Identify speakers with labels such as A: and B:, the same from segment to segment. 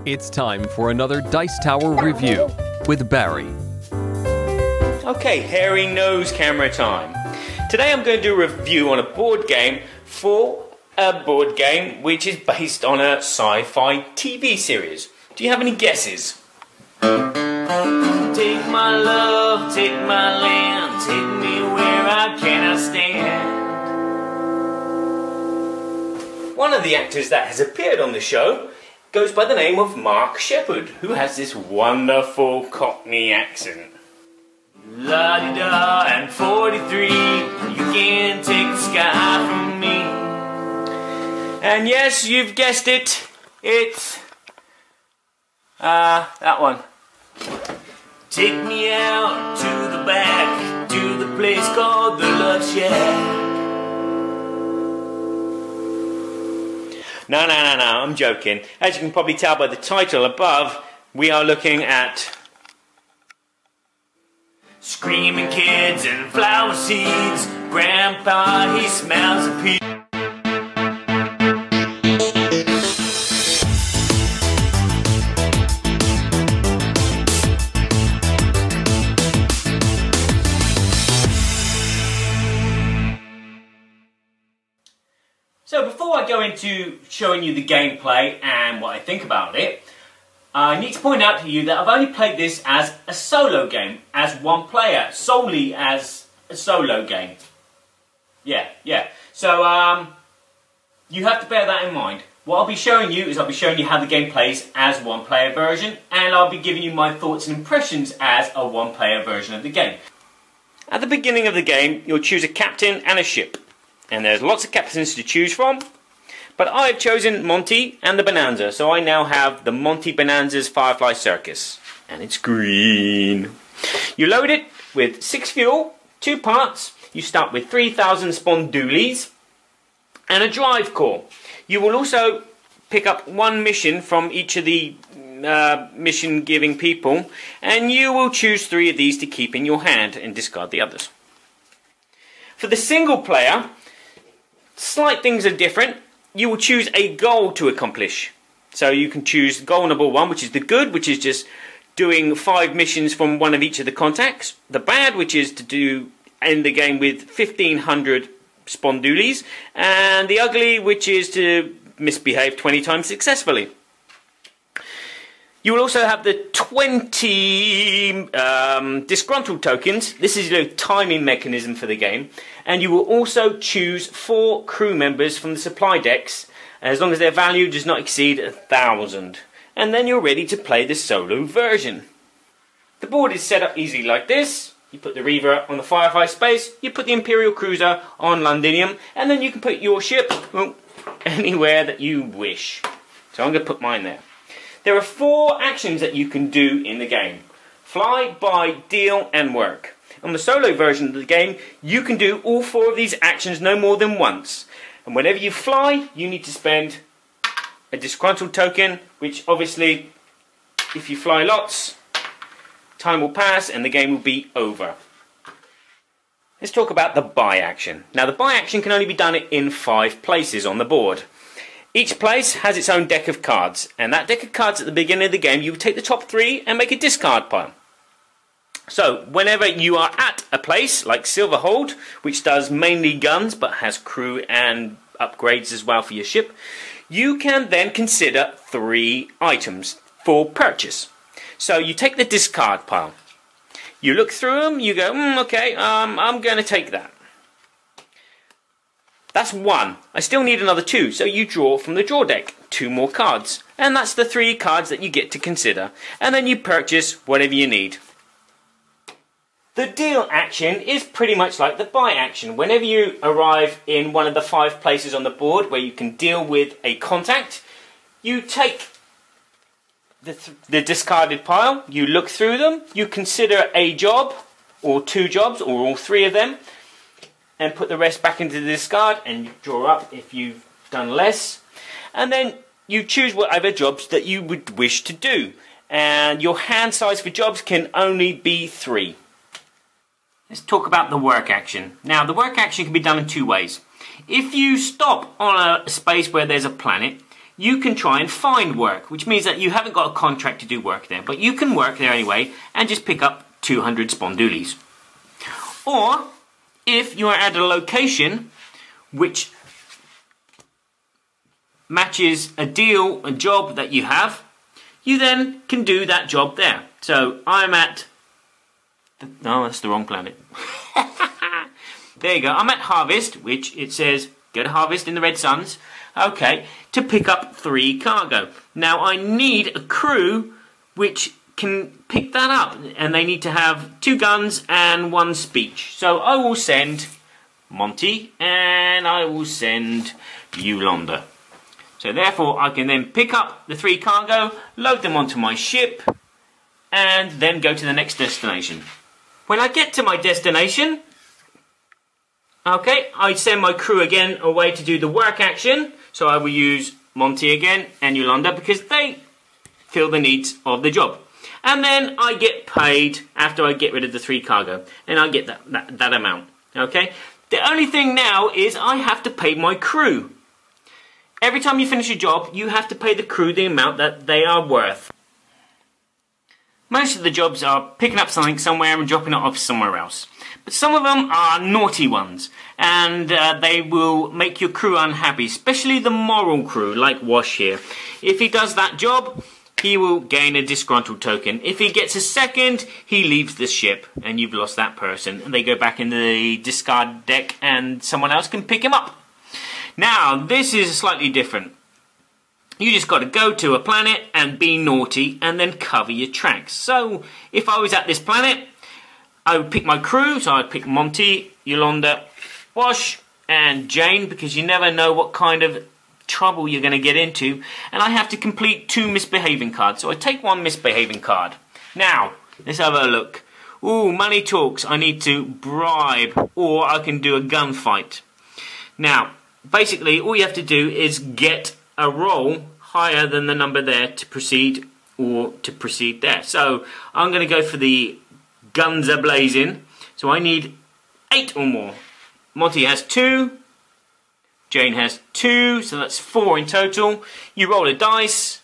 A: It's time for another Dice Tower review with Barry.
B: Okay, hairy nose camera time. Today I'm going to do a review on a board game which is based on a sci-fi TV series. Do you have any guesses? Take my love, take my land, take me where I cannot stand. One of the actors that has appeared on the show goes by the name of Mark Sheppard, who has this wonderful Cockney accent. La-di-da, and 43, you can take the sky from me. And yes, you've guessed it, it's that one. Take me out to the back, to the place called the Love Shack. No, I'm joking. As you can probably tell by the title above, we are looking at screaming kids and flower seeds. Grandpa, he smells a pea. So before I go into showing you the gameplay and what I think about it, I need to point out to you that I've only played this as a solo game, as one player, solely as a solo game. Yeah. So you have to bear that in mind. What I'll be showing you is I'll be showing you how the game plays as one player version, and I'll be giving you my thoughts and impressions as a one player version of the game. At the beginning of the game, you'll choose a captain and a ship. And there's lots of captains to choose from, but I've chosen Monty and the Bonanza, so I now have the Monty Bonanza's Firefly Circus, and it's green. You load it with 6 fuel, 2 parts. You start with 3,000 spondoolies and a drive core. You will also pick up 1 mission from each of the mission-giving people, and you will choose 3 of these to keep in your hand and discard the others. For the single player, slight things are different. You will choose a goal to accomplish. So you can choose goal number 1, which is the good, which is just doing 5 missions from one of each of the contacts. The bad, which is to end the game with 1,500 spondoolies. And the ugly, which is to misbehave 20 times successfully. You will also have the 20 disgruntled tokens. This is a timing mechanism for the game. And you will also choose 4 crew members from the supply decks, as long as their value does not exceed 1,000. And then you're ready to play the solo version. The board is set up easily like this. You put the Reaver on the Firefly space, you put the Imperial Cruiser on Londinium, and then you can put your ship anywhere that you wish. So I'm going to put mine there. There are 4 actions that you can do in the game: fly, buy, deal, and work. On the solo version of the game, you can do all 4 of these actions no more than once. And whenever you fly, you need to spend a disgruntled token, which obviously, if you fly lots, time will pass and the game will be over. Let's talk about the buy action. Now, the buy action can only be done in 5 places on the board. Each place has its own deck of cards, and that deck of cards at the beginning of the game, you take the top 3 and make a discard pile. So, whenever you are at a place like Silverhold, which does mainly guns but has crew and upgrades as well for your ship, you can then consider 3 items for purchase. So, you take the discard pile. You look through them, you go, okay, I'm going to take that. That's 1. I still need another 2, so you draw from the draw deck 2 more cards. And that's the 3 cards that you get to consider. And then you purchase whatever you need. The deal action is pretty much like the buy action. Whenever you arrive in one of the 5 places on the board where you can deal with a contact, you take the discarded pile, you look through them, you consider a job, or 2 jobs, or all 3 of them, and put the rest back into the discard, and you draw up if you've done less. And then you choose whatever jobs that you would wish to do. And your hand size for jobs can only be 3. Let's talk about the work action. Now, the work action can be done in 2 ways. If you stop on a space where there's a planet, you can try and find work, which means that you haven't got a contract to do work there, but you can work there anyway and just pick up 200 spondoolies. Or, if you are at a location which matches a deal, a job that you have, you then can do that job there. So, I'm at... No, that's the wrong planet. There you go. I'm at Harvest, which it says, go to Harvest in the Red Suns. Okay, to pick up 3 cargo. Now I need a crew which can pick that up, and they need to have 2 guns and 1 speech. So I will send Monty and I will send Yolanda. So therefore I can then pick up the 3 cargo, load them onto my ship, and then go to the next destination. When I get to my destination, okay, I send my crew again away to do the work action. So I will use Monty again and Yolanda because they fill the needs of the job. And then I get paid after I get rid of the 3 cargo. And I get that amount. Okay? The only thing now is I have to pay my crew. Every time you finish a job, you have to pay the crew the amount that they are worth. Most of the jobs are picking up something somewhere and dropping it off somewhere else. But some of them are naughty ones, and they will make your crew unhappy, especially the moral crew, like Wash here. If he does that job, he will gain a disgruntled token. If he gets a second, he leaves the ship, and you've lost that person. And they go back in the discard deck, and someone else can pick him up. Now, this is slightly different. You just got to go to a planet and be naughty and then cover your tracks. So, if I was at this planet, I would pick my crew. So I'd pick Monty, Yolanda, Wash and Jane, because you never know what kind of trouble you're going to get into. And I have to complete 2 misbehaving cards. So I take 1 misbehaving card. Now, let's have a look. Ooh, money talks. I need to bribe, or I can do a gunfight. Now, basically, all you have to do is get a roll higher than the number there to proceed, or to proceed there. So I'm going to go for the guns are blazing. So I need 8 or more. Monty has 2. Jane has 2, so that's 4 in total. You roll a dice.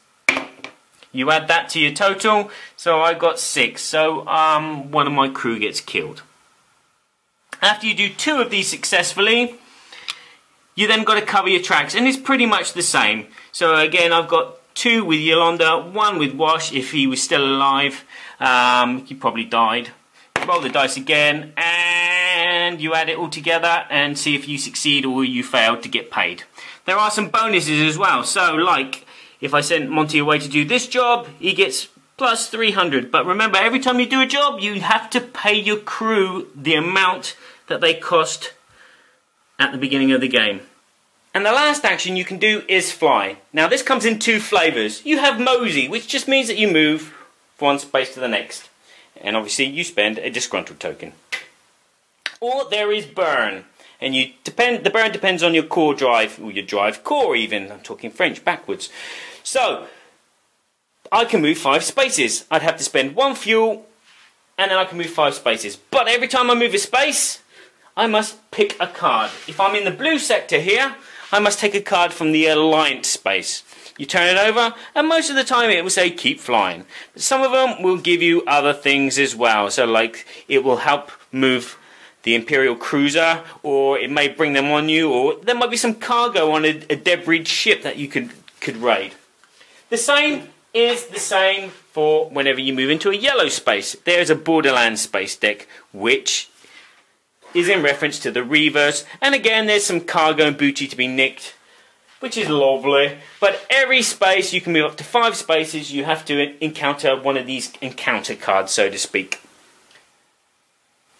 B: You add that to your total. So I got 6. So one of my crew gets killed. After you do 2 of these successfully, you then got to cover your tracks, and it's pretty much the same. So again, I've got 2 with Yolanda, 1 with Wash if he was still alive. He probably died. Roll the dice again, and you add it all together and see if you succeed or you fail to get paid. There are some bonuses as well. So like, if I send Monty away to do this job, he gets plus 300. But remember, every time you do a job, you have to pay your crew the amount that they cost at the beginning of the game. And the last action you can do is fly. Now this comes in 2 flavours. You have Mosey, which just means that you move from one space to the next. And obviously you spend a disgruntled token. Or there is Burn. And the burn depends on your core drive, or your drive core even. I'm talking French backwards. So, I can move 5 spaces. I'd have to spend 1 fuel, and then I can move 5 spaces. But every time I move a space, I must pick a card. If I'm in the blue sector here, I must take a card from the Alliance space. You turn it over, and most of the time it will say keep flying. But some of them will give you other things as well. So like, it will help move the Imperial cruiser, or it may bring them on you, or there might be some cargo on a debris ship that you could raid. The same is the same for whenever you move into a yellow space. There's a Borderlands space deck, which is in reference to the Reavers, and again there's some cargo and booty to be nicked, which is lovely. But every space, you can move up to 5 spaces, you have to encounter one of these encounter cards, so to speak.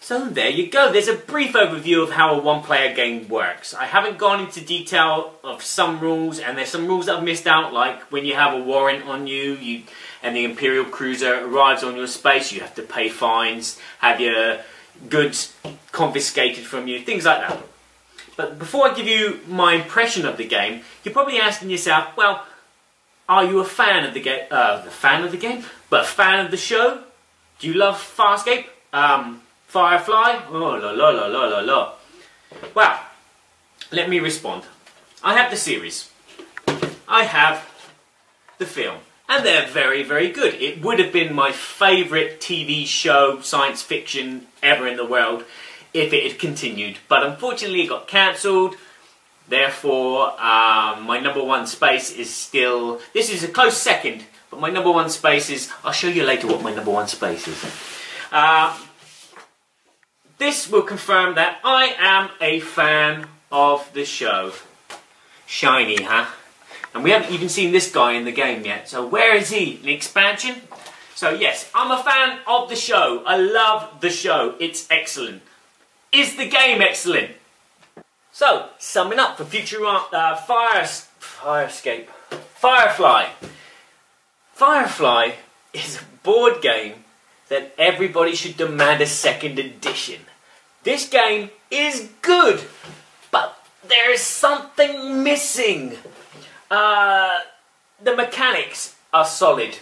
B: So there you go, there's a brief overview of how a one-player game works. I haven't gone into detail of some rules, and there's some rules that I've missed out, like when you have a warrant on you and the Imperial cruiser arrives on your space, you have to pay fines, have your goods confiscated from you, things like that. But before I give you my impression of the game, you're probably asking yourself, well, are you a fan of the game? But a fan of the show? Do you love Farscape? Firefly? Oh, la la la la la la. Well, let me respond. I have the series. I have the film. And they're very, very good. It would have been my favourite TV show, science fiction, ever in the world if it had continued. But unfortunately it got cancelled. Therefore, my number one space is still... This is a close second, but my number one space is... I'll show you later what my number one space is. This will confirm that I am a fan of the show. Shiny, huh? And we haven't even seen this guy in the game yet. So where is he? The expansion? So yes, I'm a fan of the show. I love the show. It's excellent. Is the game excellent? So, summing up for future Firescape. Firefly. Firefly is a board game that everybody should demand a second edition. This game is good, but there is something missing. The mechanics are solid.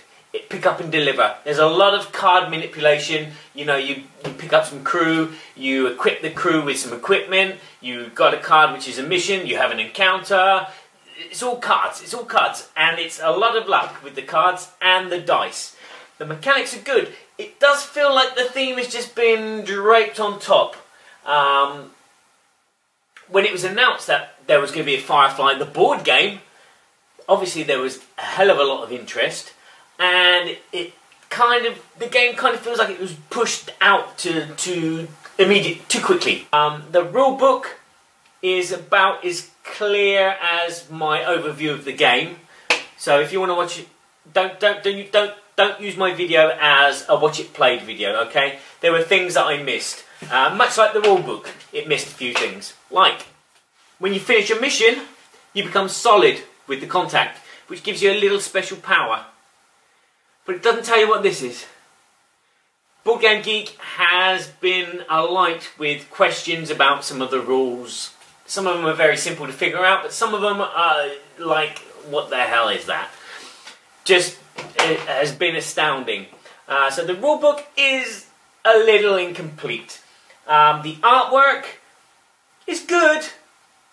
B: Pick up and deliver. There's a lot of card manipulation. You know, you pick up some crew, you equip the crew with some equipment, you got a card which is a mission, you have an encounter. It's all cards, and it's a lot of luck with the cards and the dice. The mechanics are good. It does feel like the theme has just been draped on top. When it was announced that there was going to be a Firefly, the board game, obviously there was a hell of a lot of interest. And the game kind of feels like it was pushed out too quickly. The rule book is about as clear as my overview of the game. So if you want to watch it, don't use my video as a watch it played video. Okay, there were things that I missed. Much like the rule book, it missed a few things. Like when you finish a mission, you become solid with the contact, which gives you a little special power. But it doesn't tell you what this is. Board Game Geek has been alight with questions about some of the rules. Some of them are very simple to figure out, but some of them are like, what the hell is that? Just, it has been astounding. So the rulebook is a little incomplete. The artwork is good.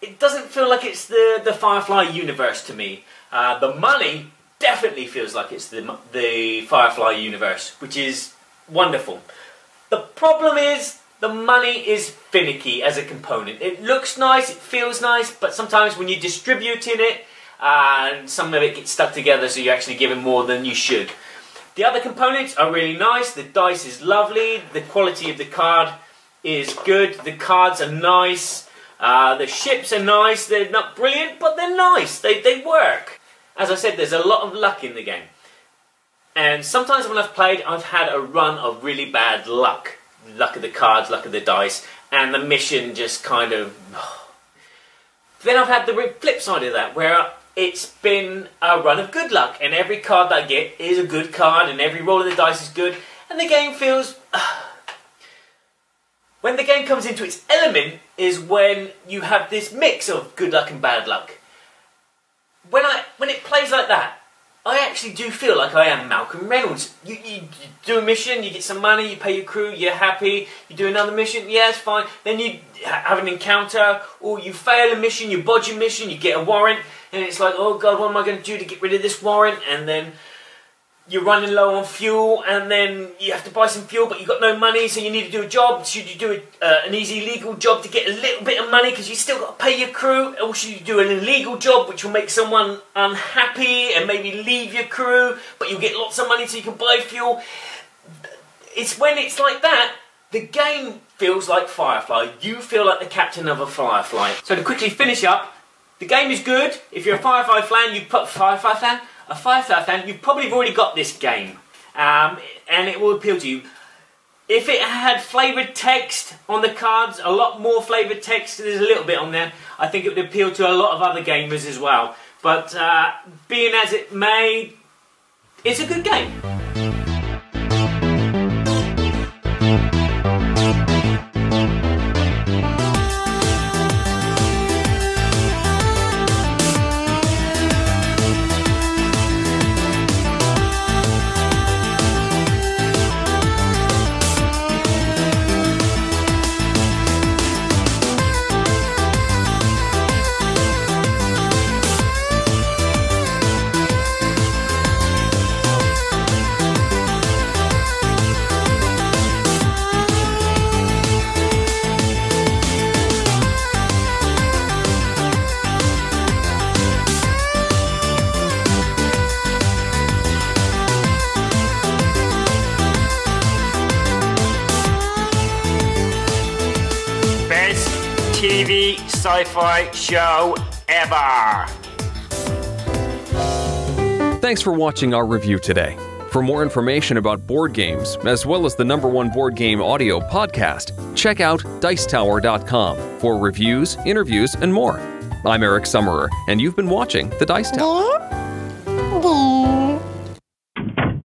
B: It doesn't feel like it's the Firefly universe to me. The money definitely feels like it's the Firefly universe, which is wonderful. The problem is the money is finicky as a component. It looks nice, it feels nice, but sometimes when you're distributing it, some of it gets stuck together, so you're actually giving more than you should. The other components are really nice. The dice is lovely. The quality of the card is good. The cards are nice. The ships are nice. They're not brilliant, but they're nice. They work. As I said, there's a lot of luck in the game. And sometimes when I've played, I've had a run of really bad luck. Luck of the cards, luck of the dice, and the mission just kind of... Then I've had the flip side of that, where it's been a run of good luck, and every card that I get is a good card, and every roll of the dice is good, and the game feels... When the game comes into its element is when you have this mix of good luck and bad luck. When it plays like that, I actually do feel like I am Malcolm Reynolds. You do a mission, you get some money, you pay your crew, you're happy, you do another mission, yeah, it's fine. Then you have an encounter, or you fail a mission, you bodge a mission, you get a warrant, and it's like, oh God, what am I going to do to get rid of this warrant? And then you're running low on fuel, and then you have to buy some fuel, but you've got no money, so you need to do a job. Should you do an easy legal job to get a little bit of money, because you still got to pay your crew, or should you do an illegal job, which will make someone unhappy, and maybe leave your crew, but you'll get lots of money so you can buy fuel? It's when it's like that, the game feels like Firefly. You feel like the captain of a Firefly. So to quickly finish up, the game is good. If you're a Firefly fan, you've probably already got this game, and it will appeal to you. If it had flavoured text on the cards, a lot more flavoured text, there's a little bit on there, I think it would appeal to a lot of other gamers as well. But being as it may, it's a good game. TV sci-fi show ever.
A: Thanks for watching our review today. For more information about board games, as well as the #1 board game audio podcast, check out Dicetower.com for reviews, interviews, and more. I'm Eric Summerer, and you've been watching The Dice Tower.